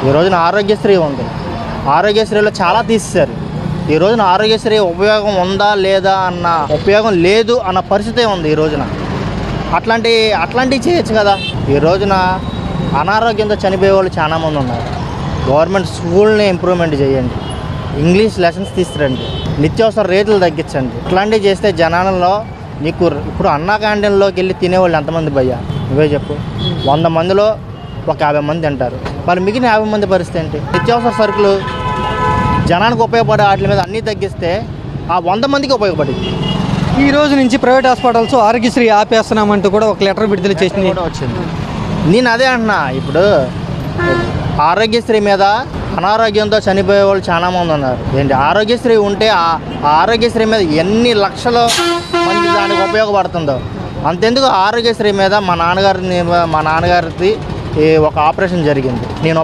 ఈ రోజున ఆరోగ్యశ్రీ ఉంది. ఆరోగ్యశ్రీలో చాలా తీసేశారు. ఈ రోజున ఆరోగ్యశ్రీ ఉపయోగం ఉందా లేదా అన్న ఉపయోగం లేదు అన్న పరిస్థితే ఉంది ఈ రోజున. అట్లాంటివి చేయొచ్చు కదా. ఈ రోజున అనారోగ్యంతో చనిపోయే వాళ్ళు చాలామంది ఉన్నారు. గవర్నమెంట్ స్కూల్ని ఇంప్రూవ్మెంట్ చేయండి, ఇంగ్లీష్ లెసన్స్ తీసుకురండి, నిత్యావసర రేట్లు తగ్గించండి. ఇట్లాంటివి చేస్తే జనాలలో నీకు ఇప్పుడు అన్నా క్యాంటీన్లోకి వెళ్ళి తినేవాళ్ళు ఎంతమంది భయ్యా నువ్వే చెప్పు. 100 మందిలో ఒక 50 మంది తింటారు. మరి మిగిలిన 50 మంది పరిస్థితి ఏంటి? నిత్యావసర సరుకులు జనానికి ఉపయోగపడే వాటి మీద అన్నీ తగ్గిస్తే ఆ 100 మందికి ఉపయోగపడింది. ఈ రోజు నుంచి ప్రైవేట్ హాస్పిటల్స్ ఆరోగ్యశ్రీ ఆపేస్తున్నామంటూ కూడా ఒక లెటర్ విడుదల చేసింది కూడా వచ్చింది. నేను అదే అంటున్నా, ఇప్పుడు ఆరోగ్యశ్రీ మీద అనారోగ్యంతో చనిపోయే వాళ్ళు చాలామంది ఉన్నారు. ఏంటి ఆరోగ్యశ్రీ ఉంటే ఆ ఆరోగ్యశ్రీ మీద ఎన్ని లక్షల మంది దానికి ఉపయోగపడుతుందో అంతెందుకు. ఆరోగ్యశ్రీ మీద మా నాన్నగారిది ఒక ఆపరేషన్ జరిగింది. నేను